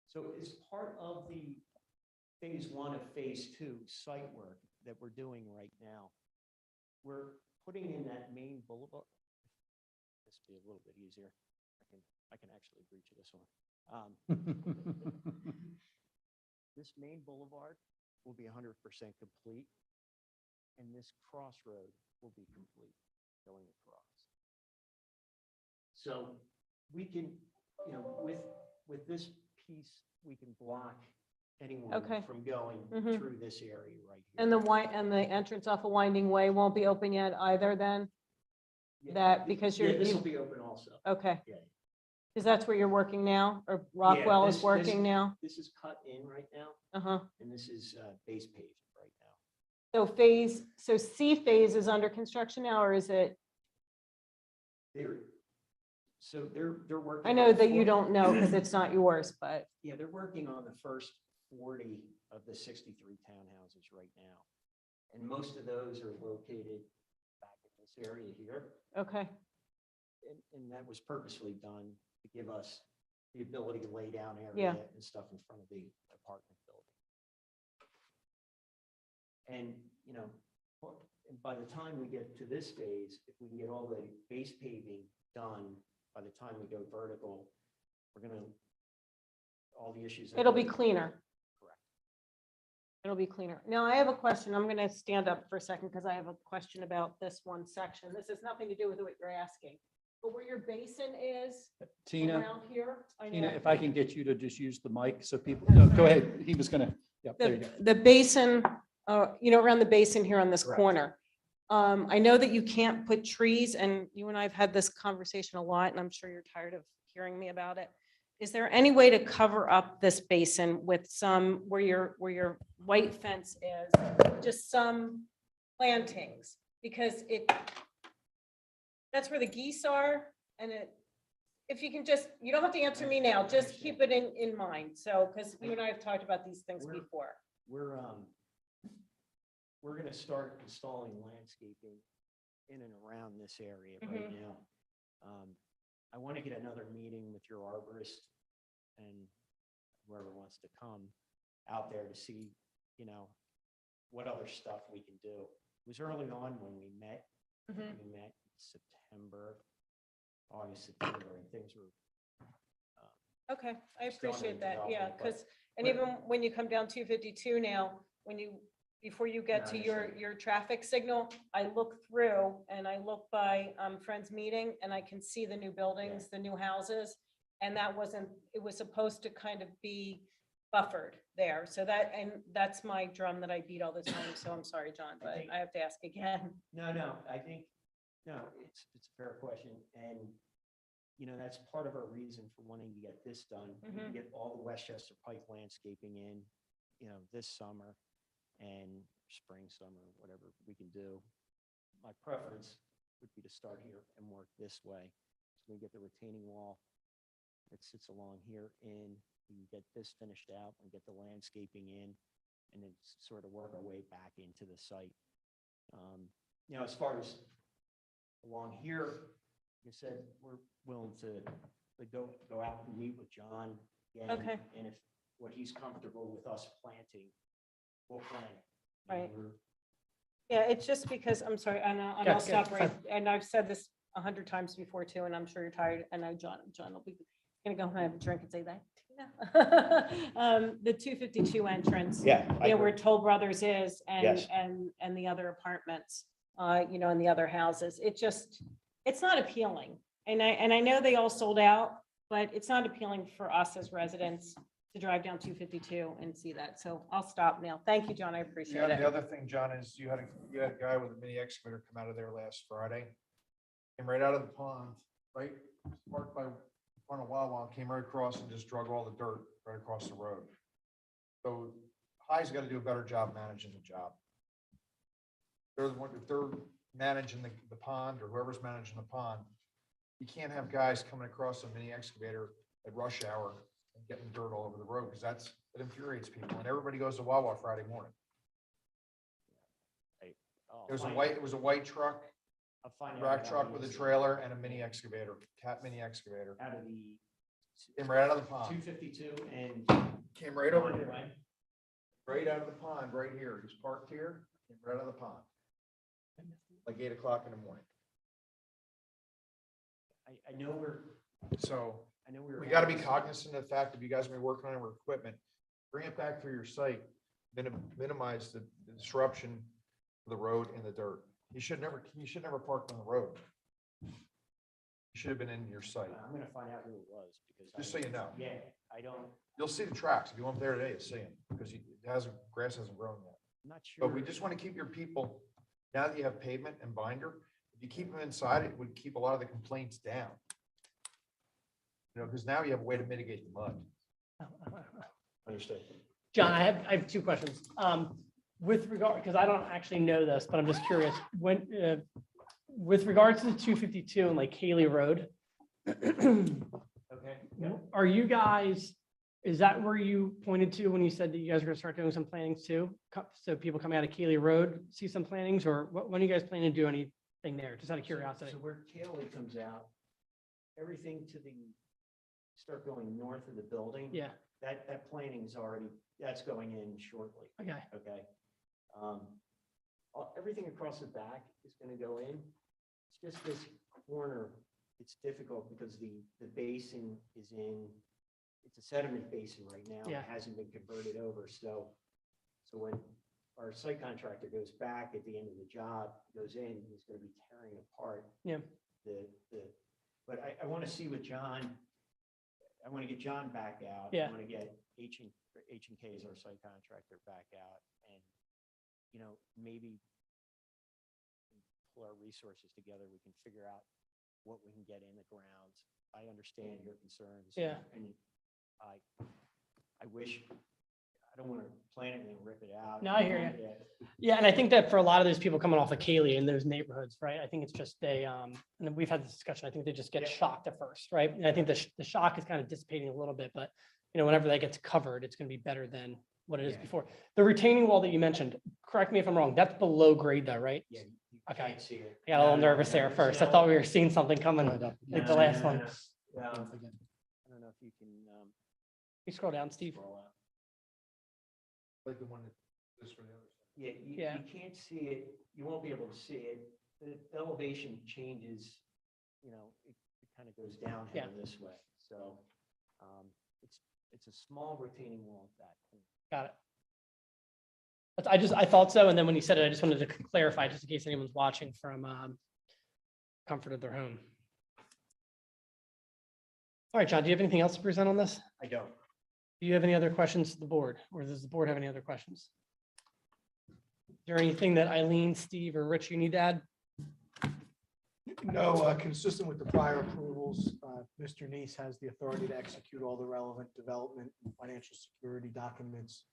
So as part of the phase 1 of phase 2 site work that we're doing right now, we're putting in that main boulevard. This will be a little bit easier. I can actually agree to this one. This main boulevard will be 100% complete, and this crossroad will be complete going across. So we can, you know, with this piece, we can block anyone Okay. from going Mhm. through this area right here. And the entrance off of Winding Way won't be open yet either then? Yeah, that because you're- Yeah, this you- will be open also. Okay. Yeah. Because that's where you're working now, or Rockwell is this- working now? This is cut in right now, Uh-huh. and this is base paved right now. So C phase is under construction now, or is it? They're working. I know on that you 40 don't know because it's not yours, but, Yeah, they're working on the first 40 of the 63 townhouses right now. And most of those are located back in this area here. okay. And that was purposely done to give us the ability to lay down Yeah. area and stuff in front of the apartment building. And, you know, by the time we get to this phase, if we can get all the base paving done, by the time we go vertical, we're gonna, all the issues. It'll be cleaner. Correct. It'll be cleaner. Now, I have a question. I'm going to stand up for a second because I have a question about this one section. This has nothing to do with what you're asking. But where your basin is Tina, around here. I Tina, know. if I can get you to just use the mic so people, no, go ahead. He was gonna, yep, there you go. The basin, you know, around the basin here on this Correct. corner. I know that you can't put trees, and you and I have had this conversation a lot, and I'm sure you're tired of hearing me about it. Is there any way to cover up this basin with some, where your white fence is, just some plantings? Because that's where the geese are, and if you can just, you don't have to answer me now, just keep it in mind. So, because you and I have talked about these things We're- before. We're gonna start installing landscaping in and around this area right Mhm. now. I want to get another meeting with your arborist and whoever wants to come out there to see, you know, what other stuff we can do. It was early on when we met. Mhm. We met in September, August, September, and things were, Okay, I Still appreciate under that, yeah, development, but- because, and even when you come down 252 now, before you get Yeah, I to understand. your traffic signal, I look through and I look by Friends Meeting and I can see the new buildings, the new houses. And it was supposed to kind of be buffered there. So that's my drum that I beat all the time. So I'm sorry, John, but think- I have to ask again. no, I think, no, it's a fair question. And, you know, that's part of our reason for wanting to get this done. We can Mhm. get all the Westchester Pike landscaping in, you know, this summer and spring, summer, whatever we can do. my preference would be to start here and work this way. So we get the retaining wall that sits along here in, we can get this finished out and get the landscaping in, and then sort of work our way back into the site. You know, as far as along here, like I said, we're willing to go out and meet with John. Again, Okay. And if what he's comfortable with us planting, we'll plant it. Right. We're- Yeah, it's just because, I'm sorry, and I'll Go, stop go, right, and I've said this 100 times before too, and I'm sure you're tired, and I know John will be gonna go home and have a drink and say that. The 252 entrance. Yeah. I Yeah, where agree. Toll Brothers is Yes. and the other apartments, you know, and the other houses. It's not appealing. And I know they all sold out, but it's not appealing for us as residents to drive down 252 and see that. So I'll stop now. Thank you, John. I appreciate The it. other thing, John, is you had a guy with a mini excavator come out of there last Friday. Came right out of the pond, right, parked by, in front of Wawa, came right across and just drug all the dirt right across the road. So High's got to do a better job managing the job. They're the one, if they're managing the pond or whoever's managing the pond, you can't have guys coming across a mini excavator at rush hour and getting dirt all over the road, because it infuriates people, and everybody goes to Wawa Friday morning. I'll It was find- a white truck, I'll find out rack about truck the with a incident. trailer and a mini excavator, cat mini excavator. Out of the Came right out of the pond. 252 and. Came right over here, Right. right out of the pond, right here. He's parked here, came right out of the pond. Like 8 o'clock in the morning. I know we're, So I know we're. we gotta be cognizant of the fact that you guys may be working on our equipment, bring it back through your site, minimize the disruption of the road and the dirt. You should never park on the road. You should have been in your site. I'm gonna find out who it was because. Just so you know. Yeah, I don't, You'll see the tracks. If you went there today, you'll see them, because grass hasn't grown yet. I'm not sure. But we just want to keep your people, now that you have pavement and binder, if you keep them inside, it would keep a lot of the complaints down. You know, because now you have a way to mitigate the mud. Understood. John, I have two questions. With regard, because I don't actually know this, but I'm just curious, when, with regards to the 252 and like Haley Road, Okay. Yeah. are you guys, is that where you pointed to when you said that you guys are gonna start doing some plannings too? So people coming out of Haley Road see some plannings, or when are you guys planning to do anything there? Just out of curiosity. So where Kaylee comes out, everything to the, start going north of the building. Yeah, That planning is already, that's going in shortly. okay, Okay. Everything across the back is gonna go in. It's just this corner, it's difficult because the basin is in, it's a sediment basin right now. Yeah. It hasn't been converted over, so when our site contractor goes back at the end of the job, goes in, he's gonna be tearing apart. Yeah. But I wanna see what John, I wanna get John back out. Yeah. I wanna get H and K as our site contractor back out, and, you know, maybe pull our resources together, we can figure out what we can get in the ground. I understand your concerns. Yeah. And I wish, I don't want to plant it and then rip it out. No, I hear you. Yeah. yeah, and I think that for a lot of those people coming off of Kaylee in those neighborhoods, right? I think it's just and we've had this discussion, I think they just get Yeah. shocked at first, right? And I think the shock is kind of dissipating a little bit, but you know, whenever that gets covered, it's gonna be better than what it is Yeah. before. The retaining wall that you mentioned, correct me if I'm wrong, that's below grade though, right? Yeah, you Okay. can't see it. I got a little No, no, nervous no, there first. I no. thought we were seeing something coming No, like the no, last no, one. no. You I don't know if you can scroll down, Steve. scroll out. Like the one that, this for the other side. Yeah, Yeah. you can't see it, you won't be able to see it. The elevation changes, you know, it kind of goes downhill Yeah. this way. So it's a small retaining wall at that point. Got it. But I thought so, and then when you said it, I just wanted to clarify, just in case anyone's watching from comfort of their home. All right, John, do you have anything else to present on this? I don't. Do you have any other questions to the board, or does the board have any other questions? Is there anything that Eileen, Steve, or Rich you need to add? No, consistent with the prior approvals, Mr. Nease has the authority to execute all the relevant development and financial security documents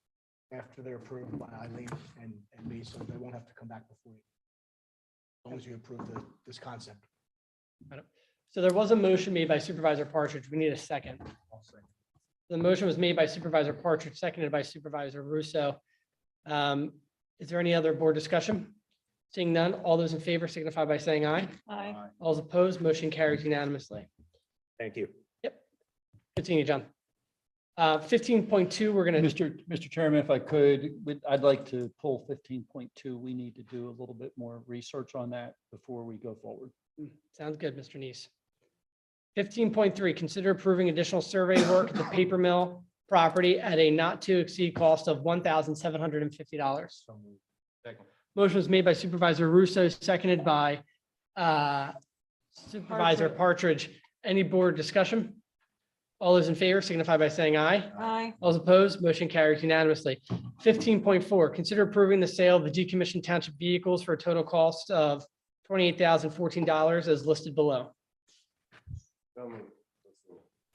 after they're approved by Eileen and me, so they won't have to come back before you. long as you approve this concept. So there was a motion made by Supervisor Partridge. We need a second. I'll say. The motion was made by Supervisor Partridge, seconded by Supervisor Russo. Is there any other board discussion? Seeing none, all those in favor signify by saying aye. Aye. All those opposed, motion carries unanimously. Thank you. Continue, John. 15.2, we're gonna, Mr. Chairman, if I could, I'd like to pull 15.2. We need to do a little bit more research on that before we go forward. sounds good, Mr. Neese. 15.3, consider approving additional survey work at the paper mill property at a not to exceed cost of $1,750. So moved. Second. Motion was made by Supervisor Russo, seconded by Supervisor Partridge. Any board discussion? All those in favor signify by saying aye. Aye. All those opposed, motion carries unanimously. 15.4, consider approving the sale of the decommissioned township vehicles for a total cost of $28,014 as listed below. So moved.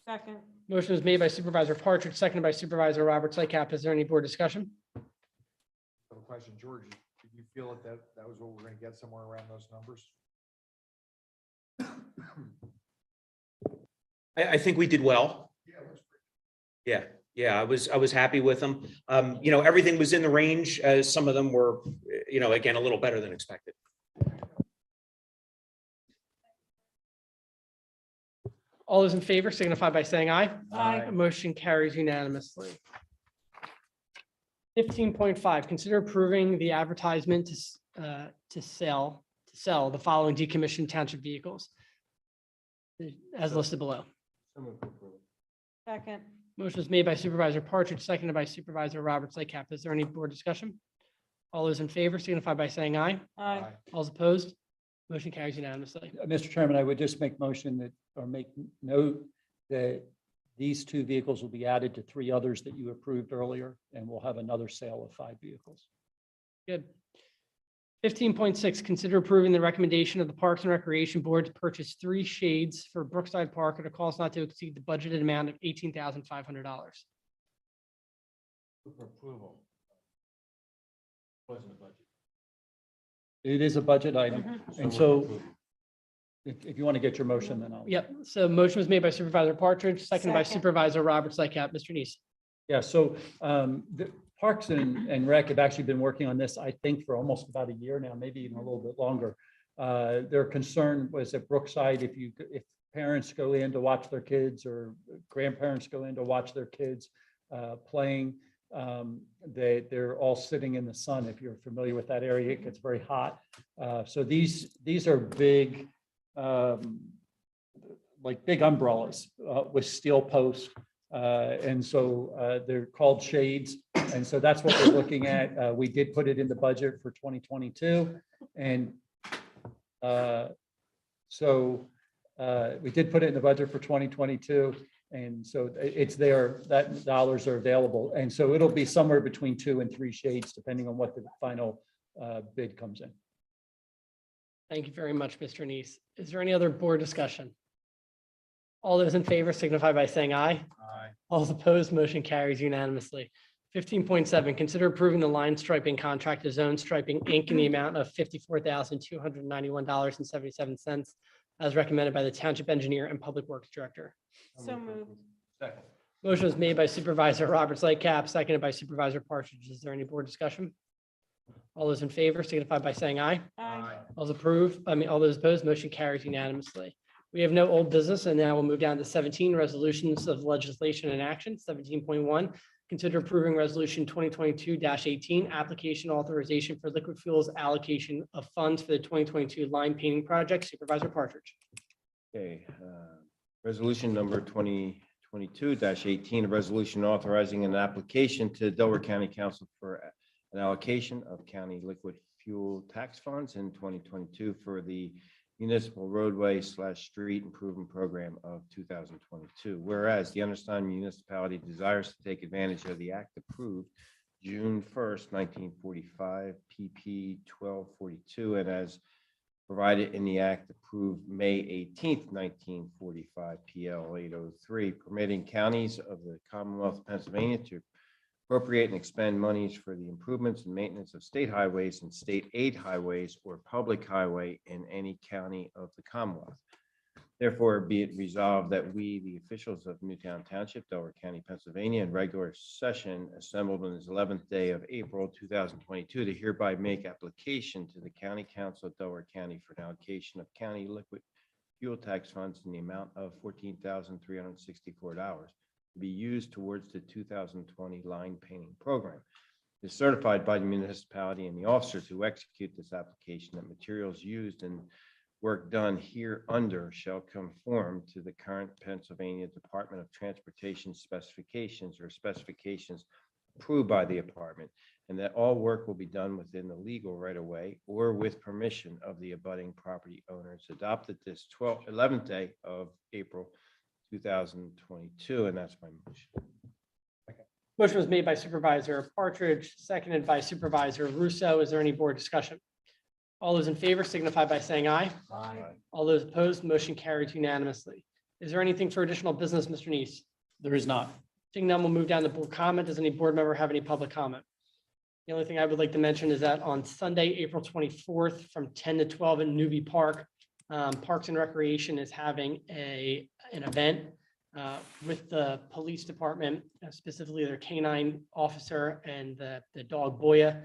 Second. Motion was made by Supervisor Partridge, seconded by Supervisor Roberts Lycap. Is there any board discussion? I have a question, George. Did you feel that that was what we're going to get somewhere around those numbers? I think we did well. Yeah, it was pretty. Yeah, I was happy with them. Everything was in the range. Some of them were, again, a little better than expected. All those in favor signify by saying aye. Aye. Motion carries unanimously. 15.5, consider approving the advertisement to sell the following decommissioned township vehicles as listed below. So moved for approval. Second. Motion was made by Supervisor Partridge, seconded by Supervisor Roberts Lycap. Is there any board discussion? All those in favor signify by saying aye. Aye. All those opposed, motion carries unanimously. Mr. Chairman, I would just make note that these two vehicles will be added to three others that you approved earlier, and we'll have another sale of 5 vehicles. Good. 15.6, consider approving the recommendation of the Parks and Recreation Board to purchase 3 shades for Brookside Park at a cost not to exceed the budgeted amount of $18,500. For approval. Wasn't a budget. It is a budget item, and moved so for approval. if you want to get your motion, then I'll. Yep, so motion was made by Supervisor Partridge, seconded by Second. Supervisor Roberts Lycap. Mr. Neese. Yeah, so the Parks and Rec have actually been working on this, I think, for almost about a year now, maybe even a little bit longer. Their concern was at Brookside, if parents go in to watch their kids or grandparents go in to watch their kids playing, they're all sitting in the sun. If you're familiar with that area, it gets very hot. So these are big, like big umbrellas with steel posts. And so they're called shades. And so that's what we're looking at. We did put it in the budget for 2022. And so we did put it in the budget for 2022. And so it's there, that dollars are available. And so it'll be somewhere between 2 and 3 shades, depending on what the final bid comes in. Thank you very much, Mr. Neese. Is there any other board discussion? All those in favor signify by saying aye. Aye. All those opposed, motion carries unanimously. 15.7, consider approving the line striping contract to Zone Striping, Inc. in the amount of $54,291.77 as recommended by the Township Engineer and Public Works Director. So moved. Second. Motion was made by Supervisor Roberts Lycap, seconded by Supervisor Partridge. Is there any board discussion? All those in favor signify by saying aye. Aye. All those opposed, motion carries unanimously. We have no old business, and now we'll move down to 17, resolutions of legislation and action. 17.1, consider approving resolution 2022-18, application authorization for liquid fuels allocation of funds for the 2022 line painting project. Supervisor Partridge. Okay, resolution number 2022-18, a resolution authorizing an application to Delaware County Council for an allocation of county liquid fuel tax funds in 2022 for the municipal roadway / street improvement program of 2022. Whereas the undersigned municipality desires to take advantage of the act approved June 1st, 1945, PP 1242, and as provided in the act approved May 18th, 1945, PL 803, permitting counties of the Commonwealth of Pennsylvania to appropriate and expend monies for the improvements and maintenance of state highways and state aid highways or public highway in any county of the Commonwealth. Therefore, be it resolved that we, the officials of Newtown Township, Delaware County, Pennsylvania, in regular session assembled on this 11th day of April 2022 to hereby make application to the County Council of Delaware County for an allocation of county liquid fuel tax funds in the amount of $14,364 to be used towards the 2020 line painting program. It is certified by the municipality and the officers who execute this application that materials used in work done here under shall conform to the current Pennsylvania Department of Transportation specifications or specifications approved by the department, and that all work will be done within the legal right of way or with permission of the abutting property owners adopted this 11th day of April 2022, and that's my motion. Motion was made by Supervisor Partridge, seconded by Supervisor Russo. Is there any board discussion? All those in favor signify by saying aye. Aye. All those opposed, motion carries unanimously. Is there anything for additional business, Mr. Neese? There is not. Seeing none, we'll move down to board comment. Does any board member have any public comment? The only thing I would like to mention is that on Sunday, April 24th, from 10 to 12 in Newby Park, Parks and Recreation is having an event with the police department, specifically their canine officer and the dog Boya,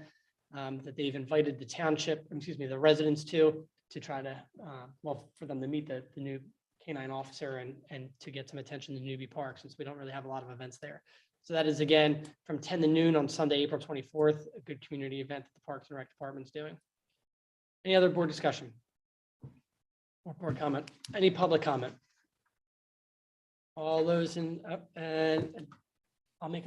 that they've invited the township, the residents to try to, for them to meet the new canine officer and to get some attention to Newby Park, since we don't really have a lot of events there. So that is again from 10 to noon on Sunday, April 24th, a good community event that the Parks and Rec Department is doing. Any other board discussion? Or board comment? Any public comment? All those and I'll make a motion.